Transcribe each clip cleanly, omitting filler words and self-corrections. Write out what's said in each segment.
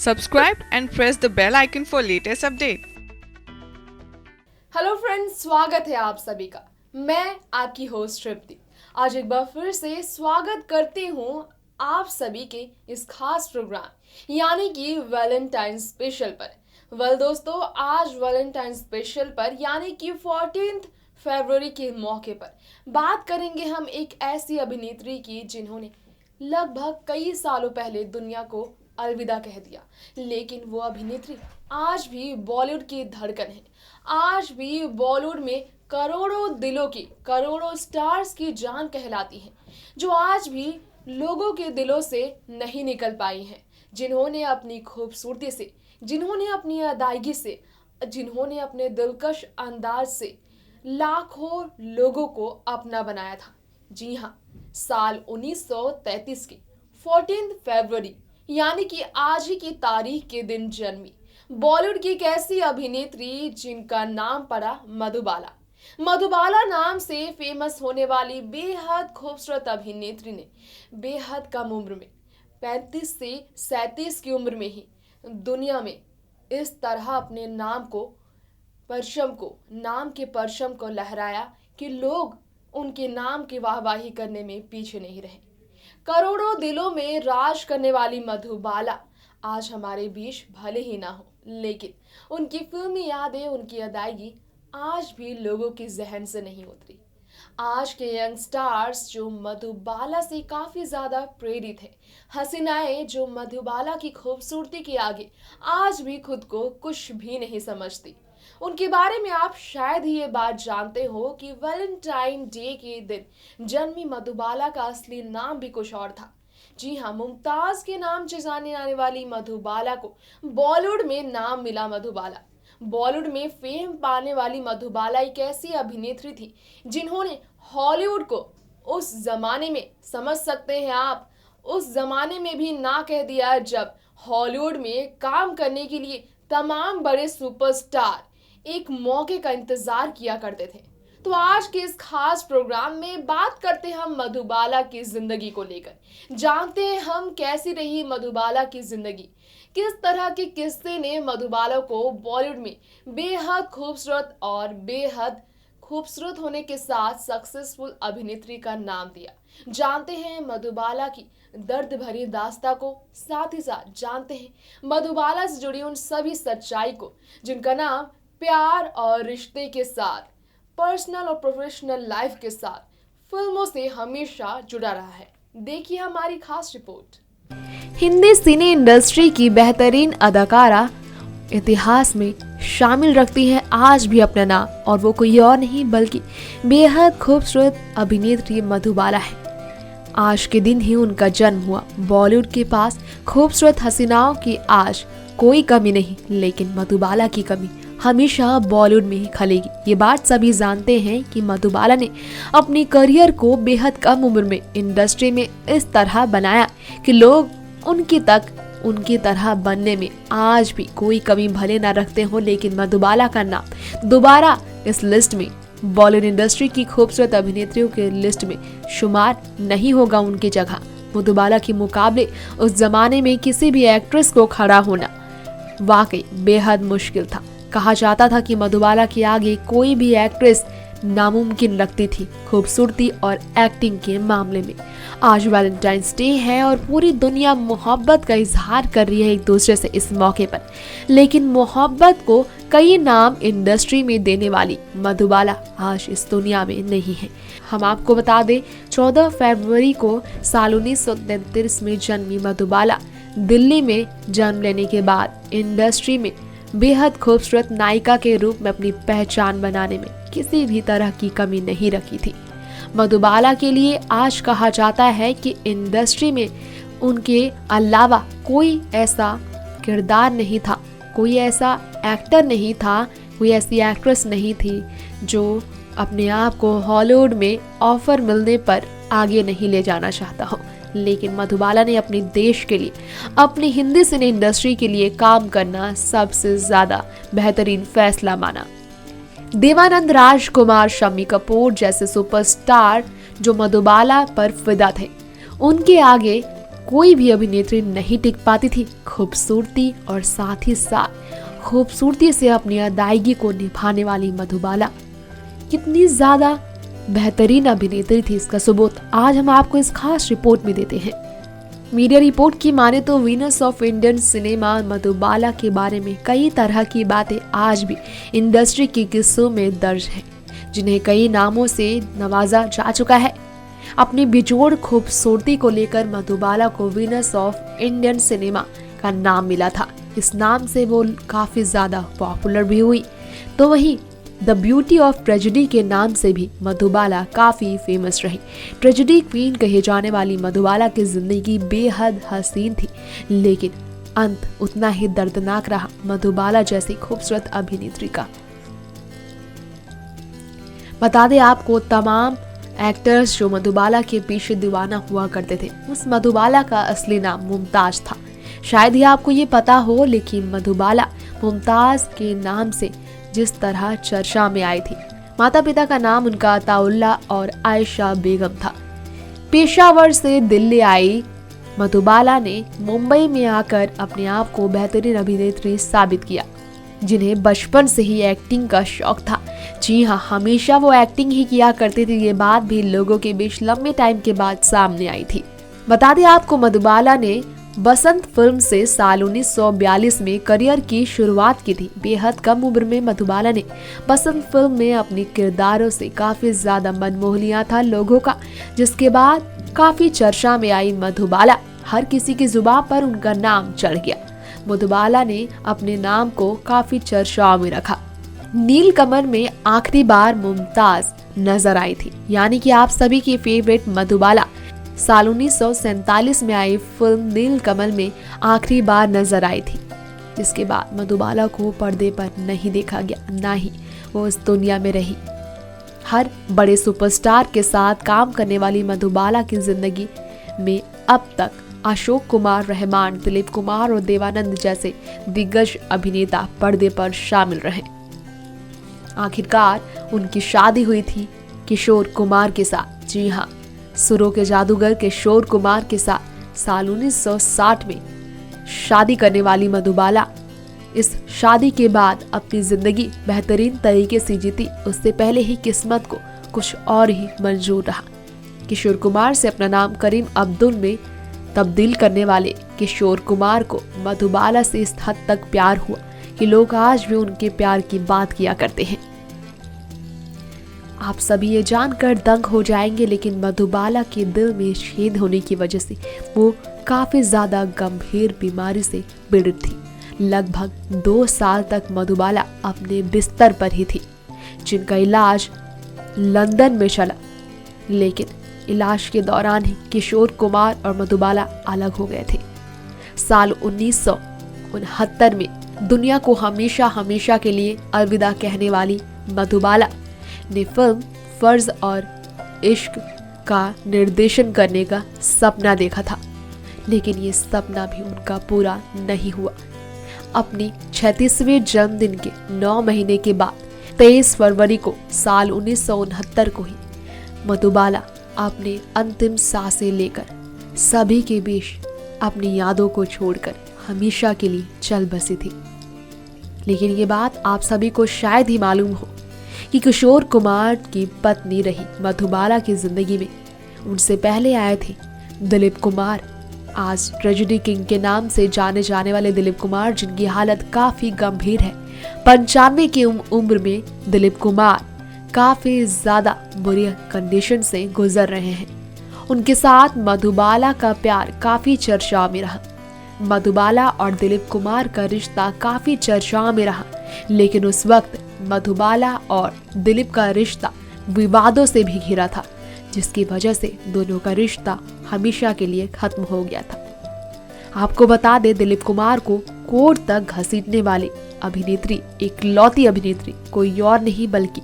Subscribe and press the bell icon for latest update. Hello friends, स्वागत है आप सभी का। मैं आपकी होस्ट तृप्ति आज एक बार फिर से स्वागत करती हूँ आप सभी के इस खास प्रोग्राम यानी कि वैलेंटाइन स्पेशल पर। दोस्तों, आज वैलेंटाइन स्पेशल पर यानी कि 14 फरवरी के मौके पर बात करेंगे हम एक ऐसी अभिनेत्री की जिन्होंने लगभग कई सालों पहले दुनिया को अलविदा कह दिया, लेकिन वो अभिनेत्री आज भी बॉलीवुड की धड़कन है। आज भी बॉलीवुड में करोड़ों दिलों की, करोड़ों स्टार्स की जान कहलाती हैं, जो आज भी लोगों के दिलों से नहीं निकल पाई हैं, जिन्होंने अपनी खूबसूरती से, जिन्होंने अपनी अदायगी से, जिन्होंने अपने दिलकश अंदाज से लाखों लोगों को अपना बनाया था। जी हाँ, साल 1933 की 14 फरवरी यानी कि आज ही की तारीख के दिन जन्मी बॉलीवुड की एक ऐसी अभिनेत्री जिनका नाम पड़ा मधुबाला। मधुबाला नाम से फेमस होने वाली बेहद खूबसूरत अभिनेत्री ने बेहद कम उम्र में 35 से 37 की उम्र में ही दुनिया में इस तरह अपने नाम के परचम को लहराया कि लोग उनके नाम की वाहवाही करने में पीछे नहीं रहे। करोड़ों दिलों में राज करने वाली मधुबाला आज हमारे बीच भले ही ना हो, लेकिन उनकी फिल्मी यादें, उनकी अदायगी आज भी लोगों की जहन से नहीं उतरी। आज के यंग स्टार्स जो मधुबाला से काफी ज्यादा प्रेरित है, हसीनाएं जो मधुबाला की खूबसूरती के आगे आज भी खुद को कुछ भी नहीं समझती। उनके बारे में आप शायद ही ये बात जानते हो कि वैलेंटाइन डे के दिन जन्मी मधुबाला का असली नाम भी कुछ और था। जी हाँ, मुमताज के नाम से जाने आने वाली मधुबाला को बॉलीवुड में नाम मिला मधुबाला। बॉलीवुड में फेम पाने वाली मधुबाला एक ऐसी अभिनेत्री थी जिन्होंने हॉलीवुड को उस जमाने में, समझ सकते हैं आप, उस जमाने में भी ना कह दिया जब हॉलीवुड में काम करने के लिए तमाम बड़े सुपरस्टार एक मौके का इंतजार किया करते थे। तो आज के इस खास प्रोग्राम में बात करते हैं हम मधुबाला की जिंदगी को लेकर, जानते हैं हम कैसी रही मधुबाला की जिंदगी, किस तरह के किस्से ने मधुबाला को बॉलीवुड में बेहद खूबसूरत और बेहद खूबसूरत होने के साथ सक्सेसफुल अभिनेत्री का नाम दिया। जानते हैं मधुबाला की दर्द भरी दास्तां को, साथ ही साथ जानते हैं मधुबाला से जुड़ी उन सभी सच्चाई को जिनका नाम प्यार और रिश्ते के साथ, पर्सनल और प्रोफेशनल लाइफ के साथ फिल्मों से हमेशा जुड़ा रहा है। देखिए हमारी खास रिपोर्ट। हिंदी सिने इंडस्ट्री की बेहतरीन अदाकारा इतिहास में शामिल रखती है आज भी अपना नाम, और वो कोई और नहीं बल्कि बेहद खूबसूरत अभिनेत्री मधुबाला है। आज के दिन ही उनका जन्म हुआ। बॉलीवुड के पास खूबसूरत हसीनाओं की आज कोई कमी नहीं, लेकिन मधुबाला की कमी हमेशा बॉलीवुड में ही खलेगी। ये बात सभी जानते हैं कि मधुबाला ने अपनी करियर को बेहद कम उम्र में इंडस्ट्री में इस तरह बनाया कि लोग उनकी तरह बनने में आज भी कोई कमी भले ना रखते हो, लेकिन मधुबाला का नाम दोबारा इस लिस्ट में, बॉलीवुड इंडस्ट्री की खूबसूरत अभिनेत्रियों के लिस्ट में शुमार नहीं होगा उनकी जगह। मधुबाला के मुकाबले उस जमाने में किसी भी एक्ट्रेस को खड़ा होना वाकई बेहद मुश्किल था। कहा जाता था कि मधुबाला के आगे कोई भी एक्ट्रेस नामुमकिन लगती थी खूबसूरती और एक्टिंग के मामले में। आज वैलेंटाइंस डे है और पूरी दुनिया मोहब्बत का इजहार कर रही है एक दूसरे से इस मौके पर, लेकिन मोहब्बत को कई नाम इंडस्ट्री में देने वाली मधुबाला आज इस दुनिया में नहीं है। हम आपको बता दें, 14 फरवरी को साल 1933 में जन्मी मधुबाला दिल्ली में जन्म लेने के बाद इंडस्ट्री में बेहद खूबसूरत नायिका के रूप में अपनी पहचान बनाने में किसी भी तरह की कमी नहीं रखी थी। मधुबाला के लिए आज कहा जाता है कि इंडस्ट्री में उनके अलावा कोई ऐसा किरदार नहीं था, कोई ऐसा एक्टर नहीं था, कोई ऐसी एक्ट्रेस नहीं थी जो अपने आप को हॉलीवुड में ऑफर मिलने पर आगे नहीं ले जाना चाहता हो। लेकिन मधुबाला ने अपने देश के लिए, अपनी हिंदी सिने इंडस्ट्री के लिए काम करना सबसे ज्यादा बेहतरीन फैसला माना। देवानंद, राजकुमार, शम्मी कपूर जैसे सुपरस्टार जो मधुबाला पर फिदा थे, उनके आगे कोई भी अभिनेत्री नहीं टिक पाती थी खूबसूरती और साथ ही साथ खूबसूरती से अपनी अदायगी को निभाने वाली मधुबाला कितनी ज्यादा बेहतरीन अभिनेत्री थी, इसका सबूत आज हम आपको इस खास रिपोर्ट में देते हैं। मीडिया रिपोर्ट की माने तो Venus of Indian cinema Madhubala के बारे में कई तरह की बातें आज भी इंडस्ट्री के किस्सों में दर्ज हैं, जिन्हें कई नामों से नवाजा जा चुका है। अपनी बेजोड़ खूबसूरती को लेकर मधुबाला को वीनस ऑफ इंडियन सिनेमा का नाम मिला था। इस नाम से वो काफी ज्यादा पॉपुलर भी हुई। तो वहीं द ब्यूटी ऑफ ट्रेजेडी के नाम से भी मधुबाला काफी फेमस रही। ट्रेजेडी क्वीन कहे जाने वाली मधुबाला की जिंदगी बेहद हसीन थी, लेकिन अंत उतना ही दर्दनाक रहा मधुबाला जैसी खूबसूरत अभिनेत्री का। बता दें आपको, तमाम एक्टर्स जो मधुबाला के पीछे दीवाना हुआ करते थे, उस मधुबाला का असली नाम मुमताज था। शायद ही आपको ये पता हो, लेकिन मधुबाला मुमताज के नाम से जिस तरह चर्चा में आई थी, माता पिता का नाम उनका अताउल्ला और आयशा बेगम था। पेशावर से दिल्ली आई मधुबाला ने मुंबई में आकर अपने आप को बेहतरीन अभिनेत्री साबित किया, जिन्हें बचपन से ही एक्टिंग का शौक था। जी हाँ, हमेशा वो एक्टिंग ही किया करती थी। ये बात भी लोगों के बीच लंबे टाइम के बाद सामने आई थी। बता दें आपको, मधुबाला ने बसंत फिल्म से साल 1942 में करियर की शुरुआत की थी। बेहद कम उम्र में मधुबाला ने बसंत फिल्म में अपने किरदारों से काफी ज्यादा मन मोह लिया था लोगों का, जिसके बाद काफी चर्चा में आई मधुबाला। हर किसी की जुबान पर उनका नाम चढ़ गया। मधुबाला ने अपने नाम को काफी चर्चाओं में रखा। नीलकमल में आखिरी बार मुमताज नजर आई थी, यानी कि आप सभी की फेवरेट मधुबाला साल 1947 में आई फिल्म नीलकमल में आखिरी बार नजर आई थी, जिसके बाद मधुबाला को पर्दे पर नहीं देखा गया, ना ही वो इस दुनिया में रही। हर बड़े सुपरस्टार के साथ काम करने वाली मधुबाला की जिंदगी में अब तक अशोक कुमार, रहमान, दिलीप कुमार और देवानंद जैसे दिग्गज अभिनेता पर्दे पर शामिल रहे। आखिरकार उनकी शादी हुई थी किशोर कुमार के साथ। जी हाँ, सुरों के जादूगर किशोर कुमार के साथ साल 1960 में शादी करने वाली मधुबाला इस शादी के बाद अपनी जिंदगी बेहतरीन तरीके से जीती। उससे पहले ही किस्मत को कुछ और ही मंजूर रहा। किशोर कुमार से अपना नाम करीम अब्दुल में तब्दील करने वाले किशोर कुमार को मधुबाला से इस हद तक प्यार हुआ कि लोग आज भी उनके प्यार की बात किया करते हैं। आप सभी ये जानकर दंग हो जाएंगे, लेकिन मधुबाला के दिल में छेद होने की वजह से वो काफी ज्यादा गंभीर बीमारी से पीड़ित थी। लगभग 2 साल तक मधुबाला अपने बिस्तर पर ही थी, जिनका इलाज लंदन में चला। लेकिन इलाज के दौरान ही किशोर कुमार और मधुबाला अलग हो गए थे। साल 1969 में दुनिया को हमेशा हमेशा के लिए अलविदा कहने वाली मधुबाला ने फिल्म फर्ज और इश्क का निर्देशन करने का सपना देखा था, लेकिन ये सपना भी उनका पूरा नहीं हुआ। अपनी 36वें जन्मदिन के 9 महीने के बाद 23 फरवरी को साल 1969 को ही मधुबाला अपने अंतिम सांसें लेकर सभी के बीच अपनी यादों को छोड़कर हमेशा के लिए चल बसी थी। लेकिन ये बात आप सभी को शायद ही मालूम हो कि किशोर कुमार की पत्नी रही मधुबाला की जिंदगी में उनसे पहले आए थे दिलीप कुमार। आज ट्रेजेडी किंग के नाम से जाने जाने वाले दिलीप कुमार, जिनकी हालत काफी गंभीर है। 95 की उम्र में दिलीप कुमार काफी ज्यादा बुरी कंडीशन से गुजर रहे हैं। उनके साथ मधुबाला का प्यार काफी चर्चा में रहा। मधुबाला और दिलीप कुमार का रिश्ता काफी चर्चा में रहा, लेकिन उस वक्त मधुबाला और दिलीप का रिश्ता विवादों से भी घिरा था, जिसकी वजह से दोनों का रिश्ता हमेशा के लिए खत्म हो गया था। आपको बता दें, दिलीप कुमार को कोर्ट तक घसीटने वाली अभिनेत्री, इकलौती अभिनेत्री कोई और नहीं बल्कि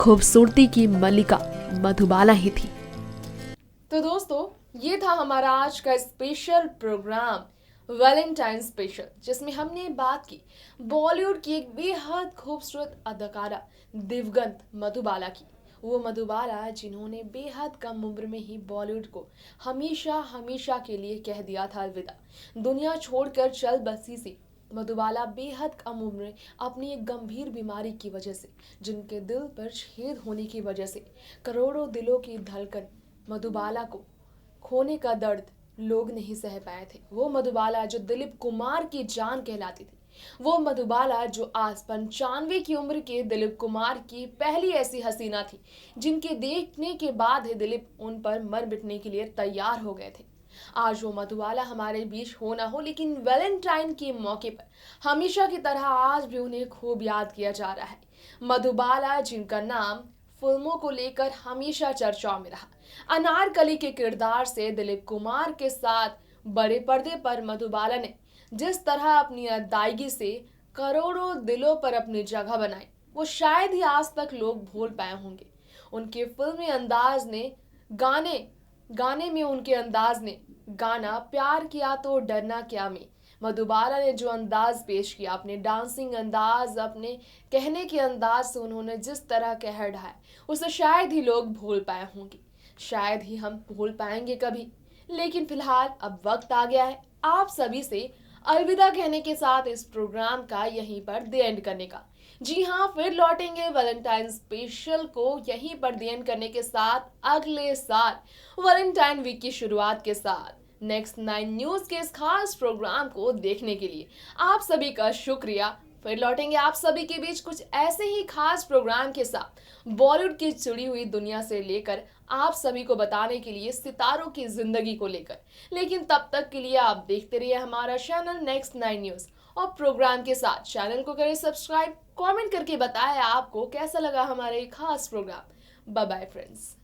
खूबसूरती की मल्लिका मधुबाला ही थी। तो दोस्तों, ये था हमारा आज का स्पेशल प्रोग्राम वैलेंटाइन स्पेशल, जिसमें हमने बात की बॉलीवुड की एक बेहद खूबसूरत अदाकारा दिवंगत मधुबाला की। वो मधुबाला जिन्होंने बेहद कम उम्र में ही बॉलीवुड को हमेशा हमेशा के लिए कह दिया था अलविदा, दुनिया छोड़कर चल बसी सी। मधुबाला बेहद कम उम्र में अपनी एक गंभीर बीमारी की वजह से, जिनके दिल पर छेद होने की वजह से करोड़ों दिलों की धड़कन, मधुबाला को खोने का दर्द लोग नहीं सह पाए थे। वो मधुबाला जो दिलीप कुमार की जान कहलाती थी, वो मधुबाला जो आज 95 की उम्र के दिलीप कुमार की पहली ऐसी हसीना थी जिनके देखने के बाद ही दिलीप उन पर मर मिटने के लिए तैयार हो गए थे। आज वो मधुबाला हमारे बीच हो ना हो, लेकिन वैलेंटाइन के मौके पर हमेशा की तरह आज भी उन्हें खूब याद किया जा रहा है। मधुबाला जिनका नाम फिल्मों को लेकर हमेशा चर्चाओं में रहा। अनारकली के किरदार से दिलीप कुमार के साथ बड़े पर्दे पर मधुबाला ने जिस तरह अपनी अदायगी से करोड़ों दिलों पर अपनी जगह बनाई, वो शायद ही आज तक लोग भूल पाए होंगे। उनके फिल्मी अंदाज ने गाने में उनके अंदाज ने गाना प्यार किया तो डरना क्या में मधुबाला ने जो अंदाज पेश किया, अपने डांसिंग अंदाज, अपने कहने के अंदाज से उन्होंने जिस तरह कह ढाया, उसे शायद ही लोग भूल पाए होंगे, शायद ही हम भूल पाएंगे कभी। लेकिन फिलहाल अब वक्त आ गया है आप सभी से अलविदा कहने के साथ इस प्रोग्राम का यहीं पर द एंड करने का। जी हाँ, फिर लौटेंगे वैलेंटाइन स्पेशल को यहीं पर द एंड करने के साथ अगले साल वैलेंटाइन वीक की शुरुआत के साथ। नेक्स्ट 9 न्यूज के इस खास प्रोग्राम को देखने के लिए आप सभी का शुक्रिया। फिर लौटेंगे आप सभी के बीच कुछ ऐसे ही खास प्रोग्राम के साथ, बॉलीवुड की जुड़ी हुई दुनिया से लेकर आप सभी को बताने के लिए सितारों की जिंदगी को लेकर। लेकिन तब तक के लिए आप देखते रहिए हमारा चैनल नेक्स्ट 9 न्यूज और प्रोग्राम के साथ चैनल को करें सब्सक्राइब, कमेंट करके बताएं आपको कैसा लगा हमारा ये खास प्रोग्राम। Bye bye friends.